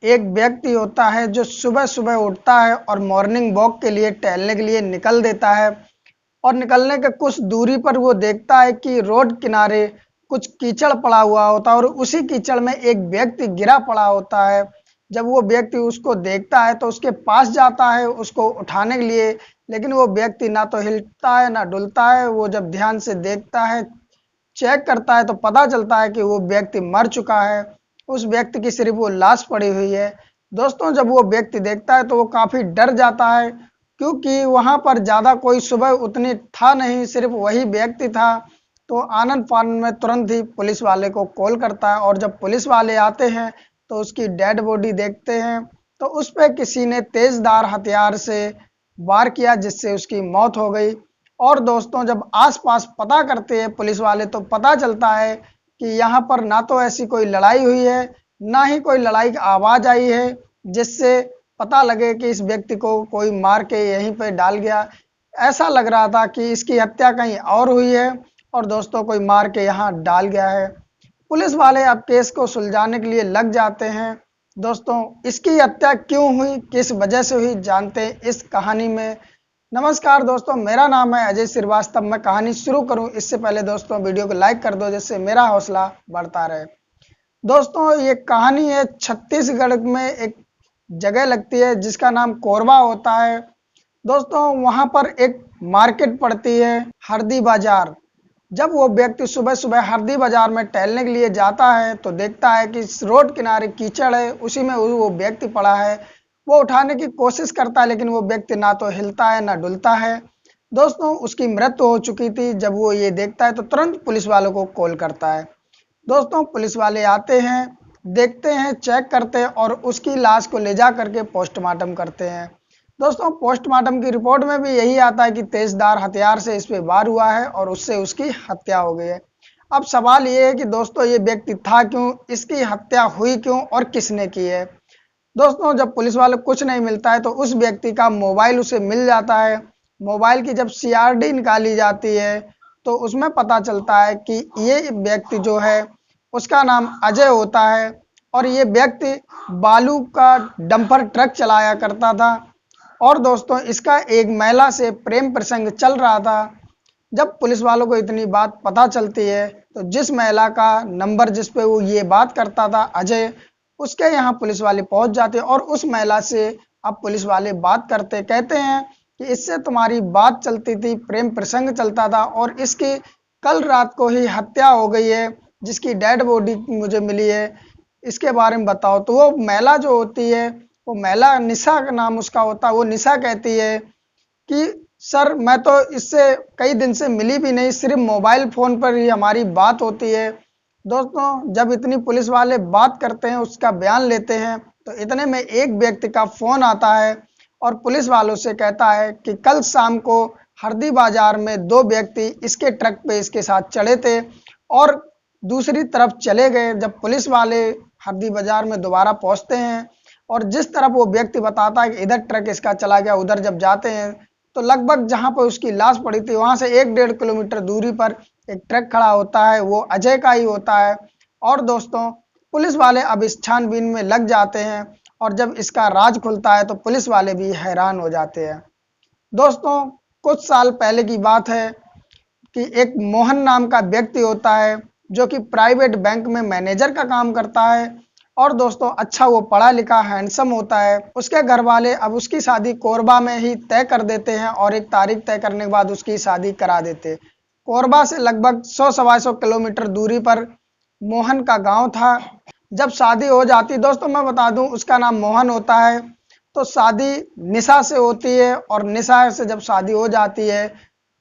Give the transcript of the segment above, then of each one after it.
एक व्यक्ति होता है जो सुबह सुबह उठता है और मॉर्निंग वॉक के लिए टहलने के लिए निकल देता है और निकलने के कुछ दूरी पर वो देखता है कि रोड किनारे कुछ कीचड़ पड़ा हुआ होता है और उसी कीचड़ में एक व्यक्ति गिरा पड़ा होता है। जब वो व्यक्ति उसको देखता है तो उसके पास जाता है उसको उठाने के लिए, लेकिन वो व्यक्ति ना तो हिलता है ना डुलता है। वो जब ध्यान से देखता है, चेक करता है तो पता चलता है कि वो व्यक्ति मर चुका है। उस व्यक्ति की सिर्फ वो लाश पड़ी हुई है। दोस्तों, जब वो व्यक्ति देखता है तो वो काफ़ी डर जाता है, क्योंकि वहाँ पर ज़्यादा कोई सुबह उतनी था नहीं, सिर्फ वही व्यक्ति था। तो आनन फानन में तुरंत ही पुलिस वाले को कॉल करता है और जब पुलिस वाले आते हैं तो उसकी डेड बॉडी देखते हैं तो उस पे किसी ने तेज़धार हथियार से वार किया जिससे उसकी मौत हो गई। और दोस्तों, जब आसपास पता करते हैं पुलिस वाले तो पता चलता है कि यहाँ पर ना तो ऐसी कोई लड़ाई हुई है, ना ही कोई लड़ाई की आवाज़ आई है जिससे पता लगे कि इस व्यक्ति को कोई मार के यहीं पे डाल गया। ऐसा लग रहा था कि इसकी हत्या कहीं और हुई है और दोस्तों कोई मार के यहाँ डाल गया है। पुलिस वाले अब केस को सुलझाने के लिए लग जाते हैं। दोस्तों, इसकी हत्या क्यों हुई, किस वजह से हुई, जानते हैं इस कहानी में। नमस्कार दोस्तों, मेरा नाम है अजय श्रीवास्तव। मैं कहानी शुरू करूं इससे पहले दोस्तों वीडियो को लाइक कर दो जिससे मेरा हौसला बढ़ता रहे। दोस्तों, ये कहानी है छत्तीसगढ़ में एक जगह लगती है जिसका नाम कोरबा होता है। दोस्तों, वहां पर एक मार्केट पड़ती है, हरदी बाजार। जब वो व्यक्ति सुबह सुबह हरदी बाजार में टहलने के लिए जाता है तो देखता है कि इस रोड किनारे कीचड़ है, उसी में वो व्यक्ति पड़ा है। वो उठाने की कोशिश करता है लेकिन वो व्यक्ति ना तो हिलता है ना डुलता है। दोस्तों, उसकी मृत्यु हो चुकी थी। जब वो ये देखता है तो तुरंत पुलिस वालों को कॉल करता है। दोस्तों, पुलिस वाले आते हैं, देखते हैं, चेक करते हैं और उसकी लाश को ले जा करके पोस्टमार्टम करते हैं। दोस्तों, पोस्टमार्टम की रिपोर्ट में भी यही आता है कि तेजधार हथियार से इस पे वार हुआ है और उससे उसकी हत्या हो गई है। अब सवाल ये है कि दोस्तों, ये व्यक्ति था क्यों, इसकी हत्या हुई क्यों और किसने की है। दोस्तों, जब पुलिस वाले कुछ नहीं मिलता है तो उस व्यक्ति का मोबाइल उसे मिल जाता है। मोबाइल की जब सीआरडी निकाली जाती है तो उसमें पता चलता है कि ये व्यक्ति जो है उसका नाम अजय होता है और ये व्यक्ति बालू का डंपर ट्रक चलाया करता था। और दोस्तों, इसका एक महिला से प्रेम प्रसंग चल रहा था। जब पुलिस वालों को इतनी बात पता चलती है तो जिस महिला का नंबर जिस पे वो ये बात करता था अजय, उसके यहाँ पुलिस वाले पहुंच जाते हैं और उस महिला से अब पुलिस वाले बात करते, कहते हैं कि इससे तुम्हारी बात चलती थी, प्रेम प्रसंग चलता था और इसकी कल रात को ही हत्या हो गई है, जिसकी डेड बॉडी मुझे मिली है, इसके बारे में बताओ। तो वो महिला जो होती है, वो महिला निशा का नाम उसका होता है, वो निशा कहती है कि सर, मैं तो इससे कई दिन से मिली भी नहीं, सिर्फ मोबाइल फ़ोन पर ही हमारी बात होती है। दोस्तों, जब इतनी पुलिस वाले बात करते हैं, उसका बयान लेते हैं तो इतने में एक व्यक्ति का फ़ोन आता है और पुलिस वालों से कहता है कि कल शाम को हरदी बाजार में दो व्यक्ति इसके ट्रक पे इसके साथ चढ़े थे और दूसरी तरफ चले गए। जब पुलिस वाले हरदी बाजार में दोबारा पहुंचते हैं और जिस तरफ वो व्यक्ति बताता है कि इधर ट्रक इसका चला गया, उधर जब जाते हैं तो लगभग जहां पर उसकी लाश पड़ी थी वहां से 1-1.5 किलोमीटर दूरी पर एक ट्रक खड़ा होता है, वो अजय का ही होता है। और दोस्तों, पुलिस वाले अब इस छानबीन में लग जाते हैं और जब इसका राज खुलता है तो पुलिस वाले भी हैरान हो जाते हैं। दोस्तों, कुछ साल पहले की बात है कि एक मोहन नाम का व्यक्ति होता है जो कि प्राइवेट बैंक में मैनेजर का काम करता है। और दोस्तों, अच्छा वो पढ़ा लिखा हैंडसम होता है। उसके घर वाले अब उसकी शादी कोरबा में ही तय कर देते हैं और एक तारीख तय करने के बाद उसकी शादी करा देते। कोरबा से लगभग 100-125 किलोमीटर दूरी पर मोहन का गांव था। जब शादी हो जाती, दोस्तों मैं बता दूं उसका नाम मोहन होता है, तो शादी निशा से होती है और निशा से जब शादी हो जाती है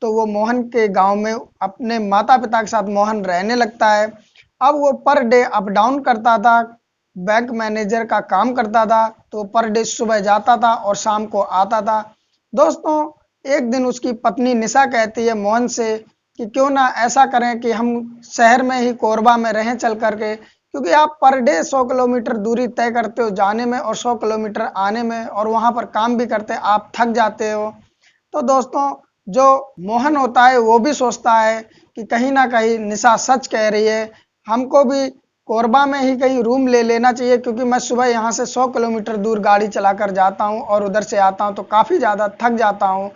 तो वो मोहन के गांव में अपने माता पिता के साथ मोहन रहने लगता है। अब वो पर डे अप डाउन करता था, बैंक मैनेजर का काम करता था, तो पर डे सुबह जाता था और शाम को आता था। दोस्तों, एक दिन उसकी पत्नी निशा कहती है मोहन से कि क्यों ना ऐसा करें कि हम शहर में ही कोरबा में रहें चल करके, क्योंकि आप पर डे 100 किलोमीटर दूरी तय करते हो जाने में और 100 किलोमीटर आने में और वहां पर काम भी करते, आप थक जाते हो। तो दोस्तों, जो मोहन होता है वो भी सोचता है कि कहीं ना कहीं निशा सच कह रही है, हमको भी कोरबा में ही कहीं रूम ले लेना चाहिए, क्योंकि मैं सुबह यहाँ से 100 किलोमीटर दूर गाड़ी चलाकर जाता हूँ और उधर से आता हूँ तो काफ़ी ज़्यादा थक जाता हूँ।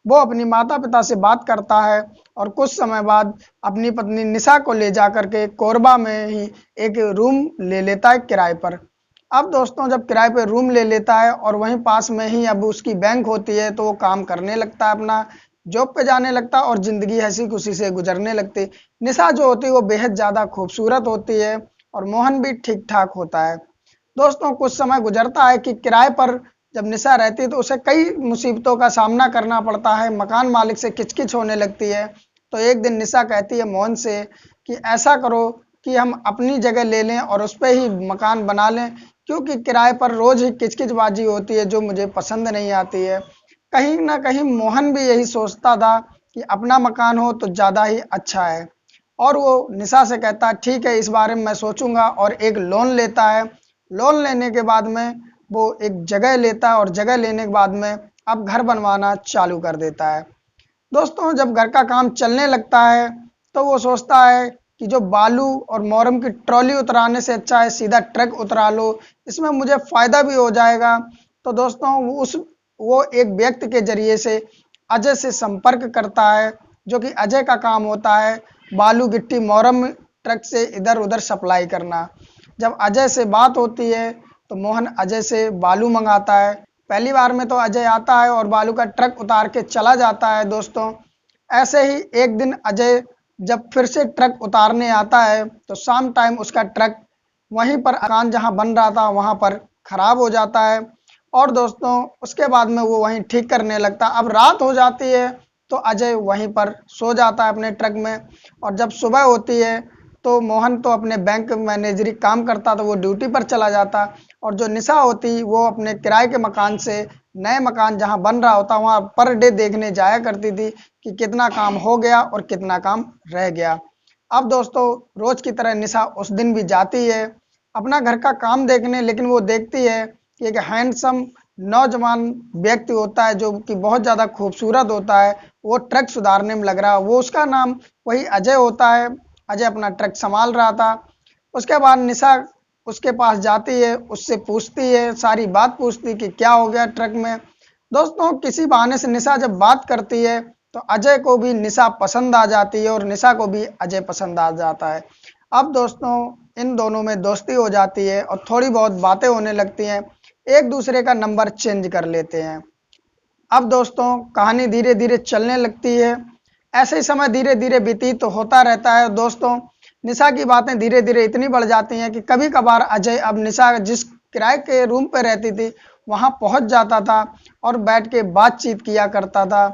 वो अपनी माता पिता से बात करता है और कुछ समय बाद अपनी पत्नी निशा को ले जा करके कोरबा में ही एक रूम ले लेता है किराए पर। अब दोस्तों जब किराए पे रूम ले लेता है और वहीं पास में ही अब उसकी बैंक होती है, तो वो काम करने लगता है, अपना जॉब पे जाने लगता है और ज़िंदगी हँसी खुशी से गुजरने लगती। निशा जो होती है वो बेहद ज़्यादा खूबसूरत होती है और मोहन भी ठीक ठाक होता है। दोस्तों कुछ समय गुजरता है कि किराए पर जब निशा रहती है तो उसे कई मुसीबतों का सामना करना पड़ता है, मकान मालिक से किचकिच होने लगती है। तो एक दिन निशा कहती है मोहन से कि ऐसा करो कि हम अपनी जगह ले लें और उस पे ही मकान बना लें, क्योंकि किराए पर रोज़ ही किचकिचबाजी होती है जो मुझे पसंद नहीं आती है। कहीं न कहीं मोहन भी यही सोचता था कि अपना मकान हो तो ज़्यादा ही अच्छा है, और वो निशा से कहता है ठीक है, इस बारे में मैं सोचूंगा, और एक लोन लेता है। लोन लेने के बाद में वो एक जगह लेता है और जगह लेने के बाद में अब घर बनवाना चालू कर देता है। दोस्तों जब घर का काम चलने लगता है तो वो सोचता है कि जो बालू और मोरम की ट्रॉली उतराने से अच्छा है सीधा ट्रक उतरा लो, इसमें मुझे फ़ायदा भी हो जाएगा। तो दोस्तों वो एक व्यक्ति के जरिए से अजय से संपर्क करता है, जो कि अजय का काम होता है बालू गिट्टी मोरम ट्रक से इधर उधर सप्लाई करना। जब अजय से बात होती है तो मोहन अजय से बालू मंगाता है। पहली बार में तो अजय आता है और बालू का ट्रक उतार के चला जाता है। दोस्तों ऐसे ही एक दिन अजय जब फिर से ट्रक उतारने आता है तो शाम टाइम उसका ट्रक वहीं पर मकान जहां बन रहा था वहां पर खराब हो जाता है, और दोस्तों उसके बाद में वो वहीं ठीक करने लगता है। अब रात हो जाती है तो अजय वहीं पर सो जाता है अपने ट्रक में, और जब सुबह होती है तो मोहन तो अपने बैंक मैनेजरी काम करता तो वो ड्यूटी पर चला जाता, और जो निशा होती वो अपने किराए के मकान से नए मकान जहां बन रहा होता वहां पर डे देखने जाया करती थी कि कितना काम हो गया और कितना काम रह गया। अब दोस्तों रोज की तरह निशा उस दिन भी जाती है अपना घर का काम देखने, लेकिन वो देखती है कि एक हैंडसम नौजवान व्यक्ति होता है जो कि बहुत ज़्यादा खूबसूरत होता है, वो ट्रक सुधारने में लग रहा है। वो उसका नाम वही अजय होता है। अजय अपना ट्रक संभाल रहा था। उसके बाद निशा उसके पास जाती है, उससे पूछती है, सारी बात पूछती है कि क्या हो गया ट्रक में। दोस्तों किसी बहाने से निशा जब बात करती है तो अजय को भी निशा पसंद आ जाती है और निशा को भी अजय पसंद आ जाता है। अब दोस्तों इन दोनों में दोस्ती हो जाती है और थोड़ी बहुत बातें होने लगती हैं, एक दूसरे का नंबर चेंज कर लेते हैं। अब दोस्तों कहानी धीरे धीरे चलने लगती है। ऐसे ही समय धीरे धीरे व्यतीत होता रहता है। दोस्तों निशा की बातें धीरे धीरे इतनी बढ़ जाती हैं कि कभी कभार अजय अब निशा जिस किराए के रूम पे रहती थी वहां पहुंच जाता था और बैठ के बातचीत किया करता था।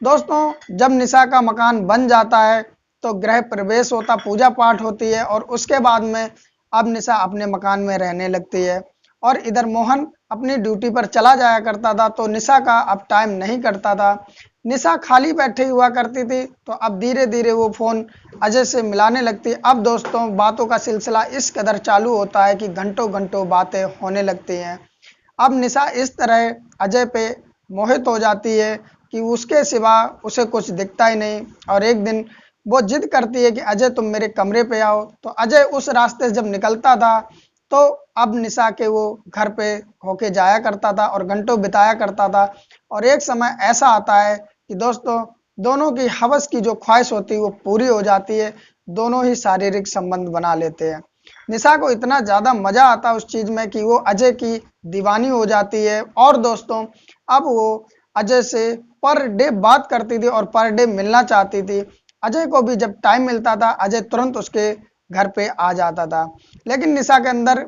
दोस्तों जब निशा का मकान बन जाता है तो गृह प्रवेश होता, पूजा पाठ होती है, और उसके बाद में अब निशा अपने मकान में रहने लगती है और इधर मोहन अपनी ड्यूटी पर चला जाया करता था, तो निशा का अब टाइम नहीं कटता था। निशा खाली बैठी हुआ करती थी तो अब धीरे धीरे वो फ़ोन अजय से मिलाने लगती। अब दोस्तों बातों का सिलसिला इस कदर चालू होता है कि घंटों घंटों बातें होने लगती हैं। अब निशा इस तरह अजय पे मोहित हो जाती है कि उसके सिवा उसे कुछ दिखता ही नहीं, और एक दिन वो जिद करती है कि अजय तुम मेरे कमरे पे आओ। तो अजय उस रास्ते से जब निकलता था तो अब निशा के वो घर पे होके जाया करता था और घंटों बिताया करता था, और एक समय ऐसा आता है कि दोस्तों दोनों की हवस की जो ख्वाहिश होती है वो पूरी हो जाती है, दोनों ही शारीरिक संबंध बना लेते हैं। निशा को इतना ज़्यादा मज़ा आता उस चीज़ में कि वो अजय की दीवानी हो जाती है, और दोस्तों अब वो अजय से पर डे बात करती थी और पर डे मिलना चाहती थी। अजय को भी जब टाइम मिलता था अजय तुरंत उसके घर पे आ जाता था, लेकिन निशा के अंदर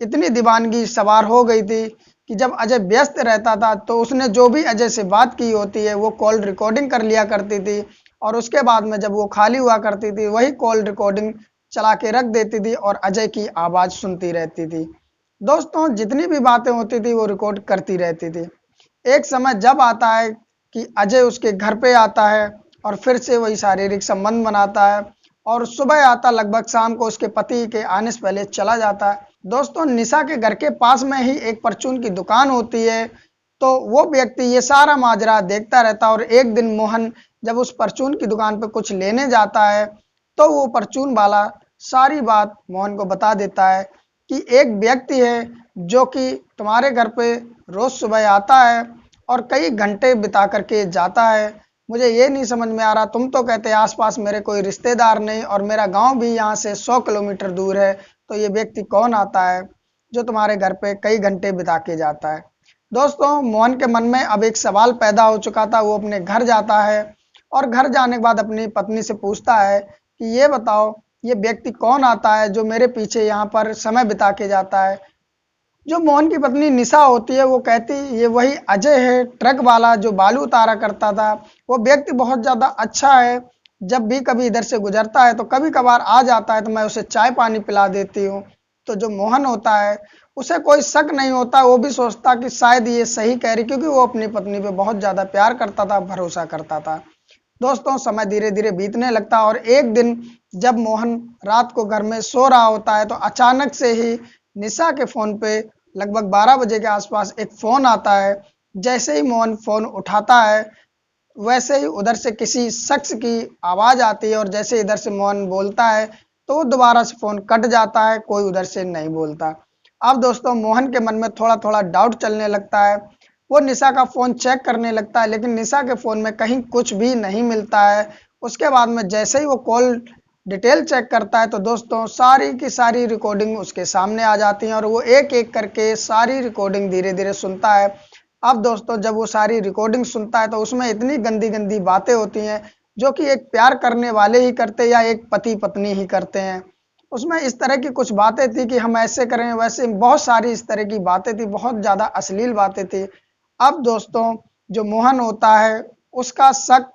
इतनी दीवानगी सवार हो गई थी कि जब अजय व्यस्त रहता था तो उसने जो भी अजय से बात की होती है वो कॉल रिकॉर्डिंग कर लिया करती थी, और उसके बाद में जब वो खाली हुआ करती थी वही कॉल रिकॉर्डिंग चला के रख देती थी और अजय की आवाज़ सुनती रहती थी। दोस्तों जितनी भी बातें होती थी वो रिकॉर्ड करती रहती थी। एक समय जब आता है कि अजय उसके घर पे आता है और फिर से वही शारीरिक संबंध बनाता है, और सुबह आता लगभग शाम को उसके पति के आने से पहले चला जाता है। दोस्तों निशा के घर के पास में ही एक परचून की दुकान होती है, तो वो व्यक्ति ये सारा माजरा देखता रहता है, और एक दिन मोहन जब उस परचून की दुकान पे कुछ लेने जाता है तो वो परचून वाला सारी बात मोहन को बता देता है कि एक व्यक्ति है जो कि तुम्हारे घर पे रोज सुबह आता है और कई घंटे बिता करके जाता है। मुझे ये नहीं समझ में आ रहा, तुम तो कहते आसपास मेरे कोई रिश्तेदार नहीं और मेरा गांव भी यहाँ से 100 किलोमीटर दूर है, तो ये व्यक्ति कौन आता है जो तुम्हारे घर पे कई घंटे बिता के जाता है। दोस्तों, मोहन के मन में अब एक सवाल पैदा हो चुका था। वो अपने घर जाता है और घर जाने के बाद अपनी पत्नी से पूछता है कि ये बताओ, ये व्यक्ति कौन आता है जो मेरे पीछे यहाँ पर समय बिता के जाता है। जो मोहन की पत्नी निशा होती है वो कहती ये वही अजय है, ट्रक वाला जो बालू उतारा करता था। वो व्यक्ति बहुत ज़्यादा अच्छा है, जब भी कभी इधर से गुजरता है तो कभी कभार आ जाता है तो मैं उसे चाय पानी पिला देती हूँ। तो जो मोहन होता है उसे कोई शक नहीं होता, वो भी सोचता कि शायद ये सही कह रही, क्योंकि वो अपनी पत्नी पे बहुत ज़्यादा प्यार करता था, भरोसा करता था। दोस्तों, समय धीरे धीरे बीतने लगता है और एक दिन जब मोहन रात को घर में सो रहा होता है तो अचानक से ही निशा के फ़ोन पे लगभग 12 बजे के आसपास एक फ़ोन आता है। जैसे ही मोहन फ़ोन उठाता है वैसे ही उधर से किसी शख्स की आवाज़ आती है और जैसे इधर से मोहन बोलता है तो वो दोबारा से फ़ोन कट जाता है, कोई उधर से नहीं बोलता। अब दोस्तों, मोहन के मन में थोड़ा थोड़ा डाउट चलने लगता है। वो निशा का फ़ोन चेक करने लगता है लेकिन निशा के फ़ोन में कहीं कुछ भी नहीं मिलता है। उसके बाद में जैसे ही वो कॉल डिटेल चेक करता है तो दोस्तों सारी की सारी रिकॉर्डिंग उसके सामने आ जाती हैं और वो एक एक करके सारी रिकॉर्डिंग धीरे धीरे सुनता है। अब दोस्तों, जब वो सारी रिकॉर्डिंग सुनता है तो उसमें इतनी गंदी गंदी बातें होती हैं जो कि एक प्यार करने वाले ही करते या एक पति पत्नी ही करते हैं। उसमें इस तरह की कुछ बातें थी कि हम ऐसे करें वैसे, बहुत सारी इस तरह की बातें थी, बहुत ज़्यादा अश्लील बातें थी। अब दोस्तों, जो मोहन होता है उसका शक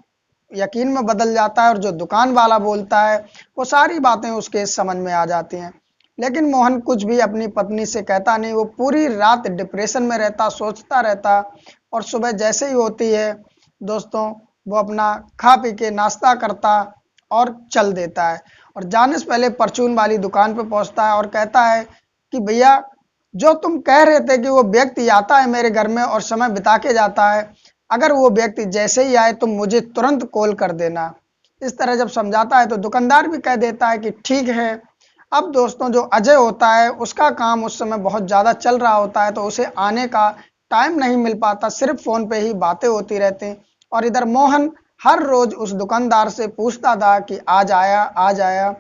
यकीन में बदल जाता है और जो दुकान वाला बोलता है वो सारी बातें उसके समझ में आ जाती हैं। लेकिन मोहन कुछ भी अपनी पत्नी से कहता नहीं, वो पूरी रात डिप्रेशन में रहता, सोचता रहता और सुबह जैसे ही होती है दोस्तों, वो अपना खा पी के नाश्ता करता और चल देता है और जाने से पहले परचून वाली दुकान पर पहुंचता है और कहता है कि भैया, जो तुम कह रहे थे कि वो व्यक्ति आता है मेरे घर में और समय बिता के जाता है, अगर वो व्यक्ति जैसे ही आए तो मुझे तुरंत कॉल कर देना। इस तरह जब समझाता है तो दुकानदार भी कह देता है कि ठीक है। अब दोस्तों, जो अजय होता है उसका काम उस समय बहुत ज़्यादा चल रहा होता है तो उसे आने का टाइम नहीं मिल पाता, सिर्फ फ़ोन पे ही बातें होती रहती। और इधर मोहन हर रोज़ उस दुकानदार से पूछता था कि आज आया, आज आया।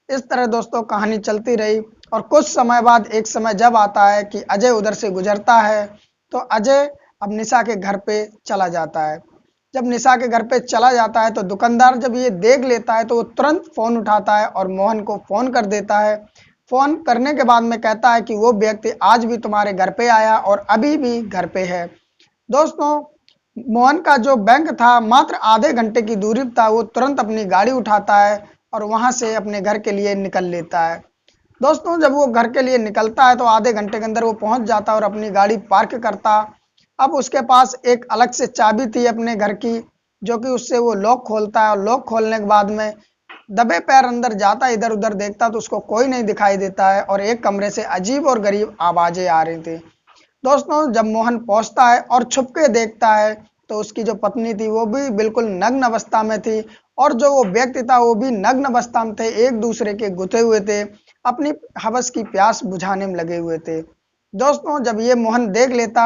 इस तरह दोस्तों कहानी चलती रही और कुछ समय बाद एक समय जब आता है कि अजय उधर से गुजरता है तो अजय अब निशा के घर पे चला जाता है। जब निशा के घर पे चला जाता है तो दुकानदार जब ये देख लेता है तो वो तुरंत फ़ोन उठाता है और मोहन को फ़ोन कर देता है। फ़ोन करने के बाद में कहता है कि वो व्यक्ति आज भी तुम्हारे घर पे आया और अभी भी घर पे है। दोस्तों, मोहन का जो बैंक था मात्र आधे घंटे की दूरी था, वो तुरंत अपनी गाड़ी उठाता है और वहां से अपने घर के लिए निकल लेता है। दोस्तों, जब वो घर के लिए निकलता है तो आधे घंटे के अंदर वो पहुंच जाता और अपनी गाड़ी पार्क करता। अब उसके पास एक अलग से चाबी थी अपने घर की, जो कि उससे वो लॉक खोलता है और लॉक खोलने के बाद में दबे पैर अंदर जाता, इधर उधर देखता तो उसको कोई नहीं दिखाई देता है और एक कमरे से अजीब और गरीब आवाजें आ रही थी। दोस्तों, जब मोहन पहुंचता है और छुप के देखता है तो उसकी जो पत्नी थी वो भी बिल्कुल नग्न अवस्था में थी और जो वो व्यक्ति था वो भी नग्न अवस्था में थे, एक दूसरे के गुथे हुए थे, अपनी हवस की प्यास बुझाने में लगे हुए थे। दोस्तों, जब ये मोहन देख लेता,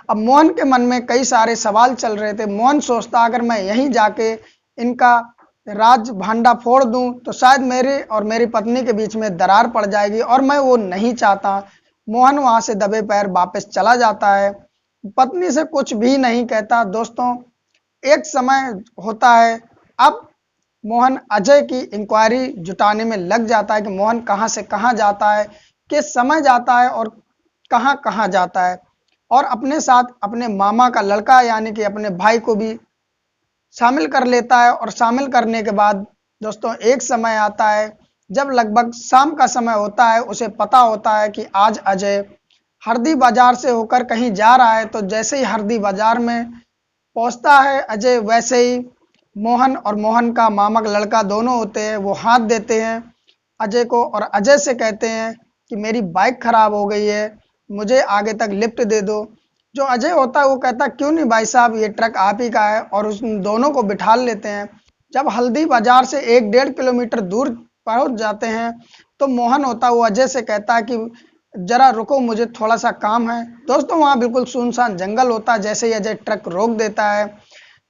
अब मोहन के मन में कई सारे सवाल चल रहे थे। मोहन सोचता अगर मैं यहीं जाके इनका राज भांडा फोड़ दूं तो शायद मेरे और मेरी पत्नी के बीच में दरार पड़ जाएगी और मैं वो नहीं चाहता। मोहन वहां से दबे पैर वापस चला जाता है, पत्नी से कुछ भी नहीं कहता। दोस्तों, एक समय होता है, अब मोहन अजय की इंक्वायरी जुटाने में लग जाता है कि मोहन कहाँ से कहाँ जाता है, किस समय जाता है और कहाँ कहाँ जाता है, और अपने साथ अपने मामा का लड़का यानी कि अपने भाई को भी शामिल कर लेता है। और शामिल करने के बाद दोस्तों एक समय आता है जब लगभग शाम का समय होता है, उसे पता होता है कि आज अजय हरदी बाजार से होकर कहीं जा रहा है। तो जैसे ही हरदी बाजार में पहुंचता है अजय, वैसे ही मोहन और मोहन का मामा का लड़का दोनों होते हैं, वो हाथ देते हैं अजय को और अजय से कहते हैं कि मेरी बाइक खराब हो गई है, मुझे आगे तक लिफ्ट दे दो। जो अजय होता है वो कहता क्यों नहीं भाई साहब, ये ट्रक आप ही का है, और उस दोनों को बिठा लेते हैं। जब हल्दी बाजार से 1-1.5 किलोमीटर दूर पहुंच जाते हैं तो मोहन होता हुआ अजय से कहता है कि जरा रुको, मुझे थोड़ा सा काम है। दोस्तों वहाँ बिल्कुल सुनसान जंगल होता है। जैसे ही अजय ट्रक रोक देता है,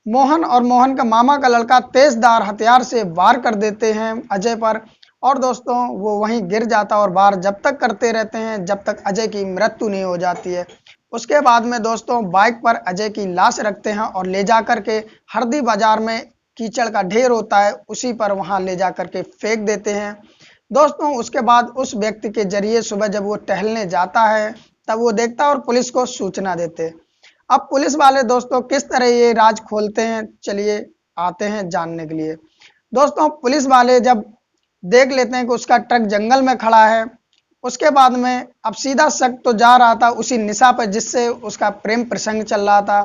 मोहन और मोहन का मामा का लड़का तेजधार हथियार से वार कर देते हैं अजय पर, और दोस्तों वो वहीं गिर जाता और वार जब तक करते रहते हैं जब तक अजय की मृत्यु नहीं हो जाती है। उसके बाद में दोस्तों बाइक पर अजय की लाश रखते हैं और ले जा कर के हरदी बाजार में कीचड़ का ढेर होता है उसी पर वहां ले जा कर के फेंक देते हैं। दोस्तों उसके बाद उस व्यक्ति के जरिए सुबह जब वो टहलने जाता है तब वो देखता है और पुलिस को सूचना देते। अब पुलिस वाले दोस्तों किस तरह ये राज खोलते हैं, चलिए आते हैं जानने के लिए। दोस्तों पुलिस वाले जब देख लेते हैं कि उसका ट्रक जंगल में खड़ा है, उसके बाद में अब सीधा शक तो जा रहा था उसी निशा पर जिससे उसका प्रेम प्रसंग चल रहा था।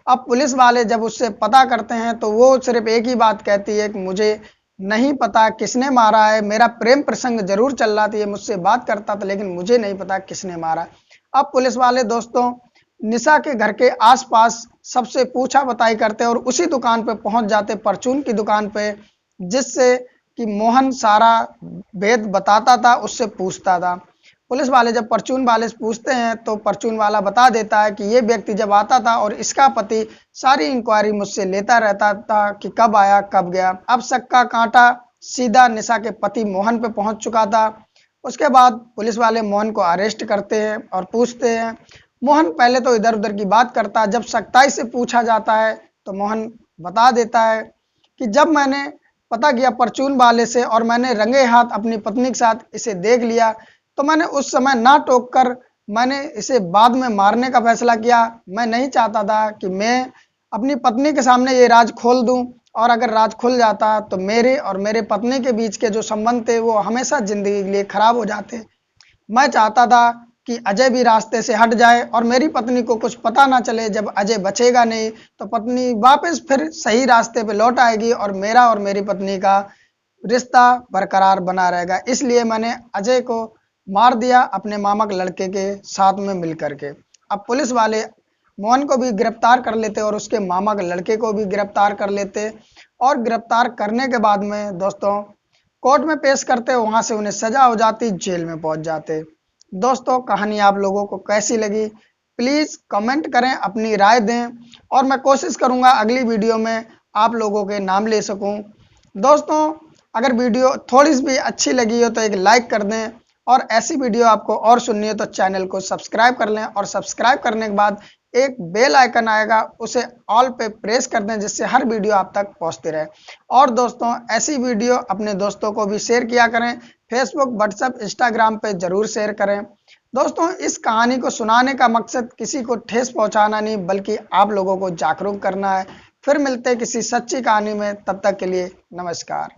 अब पुलिस वाले जब उससे पता करते हैं तो वो सिर्फ एक ही बात कहती है कि मुझे नहीं पता किसने मारा है, मेरा प्रेम प्रसंग जरूर चल रहा था, ये मुझसे बात करता था, लेकिन मुझे नहीं पता किसने मारा। अब पुलिस वाले दोस्तों निशा के घर के आसपास सबसे पूछा बताई करते और उसी दुकान पे पहुंच जाते, परचून की दुकान पे, जिससे कि मोहन सारा भेद बताता था, उससे पूछता था। पुलिस वाले जब परचून वाले से पूछते हैं तो परचून वाला बता देता है कि ये व्यक्ति जब आता था और इसका पति सारी इंक्वायरी मुझसे लेता रहता था कि कब आया कब गया। अब शक का कांटा सीधा निशा के पति मोहन पे पहुंच चुका था। उसके बाद पुलिस वाले मोहन को अरेस्ट करते हैं और पूछते हैं। मोहन पहले तो इधर उधर की बात करता है, जब सख्ताई से पूछा जाता है तो मोहन बता देता है कि जब मैंने पता किया परचून वाले से और मैंने रंगे हाथ अपनी पत्नी के साथ इसे देख लिया तो मैंने उस समय ना टोक कर मैंने इसे बाद में मारने का फैसला किया। मैं नहीं चाहता था कि मैं अपनी पत्नी के सामने ये राज खोल दूं, और अगर राज खुल जाता तो मेरे और मेरे पत्नी के बीच के जो संबंध थे वो हमेशा जिंदगी के लिए खराब हो जाते। मैं चाहता था कि अजय भी रास्ते से हट जाए और मेरी पत्नी को कुछ पता ना चले। जब अजय बचेगा नहीं तो पत्नी वापस फिर सही रास्ते पे लौट आएगी और मेरा और मेरी पत्नी का रिश्ता बरकरार बना रहेगा। इसलिए मैंने अजय को मार दिया अपने मामा के लड़के के साथ में मिल करके। अब पुलिस वाले मोहन को भी गिरफ्तार कर लेते और उसके मामा के लड़के को भी गिरफ्तार कर लेते, और गिरफ्तार करने के बाद में दोस्तों कोर्ट में पेश करते, वहां से उन्हें सजा हो जाती, जेल में पहुंच जाते। दोस्तों कहानी आप लोगों को कैसी लगी प्लीज़ कमेंट करें, अपनी राय दें, और मैं कोशिश करूंगा अगली वीडियो में आप लोगों के नाम ले सकूं। दोस्तों अगर वीडियो थोड़ी सी भी अच्छी लगी हो तो एक लाइक कर दें, और ऐसी वीडियो आपको और सुननी हो तो चैनल को सब्सक्राइब कर लें, और सब्सक्राइब करने के बाद एक बेल आइकन आएगा उसे ऑल पे प्रेस कर दें जिससे हर वीडियो आप तक पहुंचती रहे। और दोस्तों ऐसी वीडियो अपने दोस्तों को भी शेयर किया करें, फेसबुक व्हाट्सएप इंस्टाग्राम पे जरूर शेयर करें। दोस्तों इस कहानी को सुनाने का मकसद किसी को ठेस पहुंचाना नहीं बल्कि आप लोगों को जागरूक करना है। फिर मिलते हैं किसी सच्ची कहानी में, तब तक के लिए नमस्कार।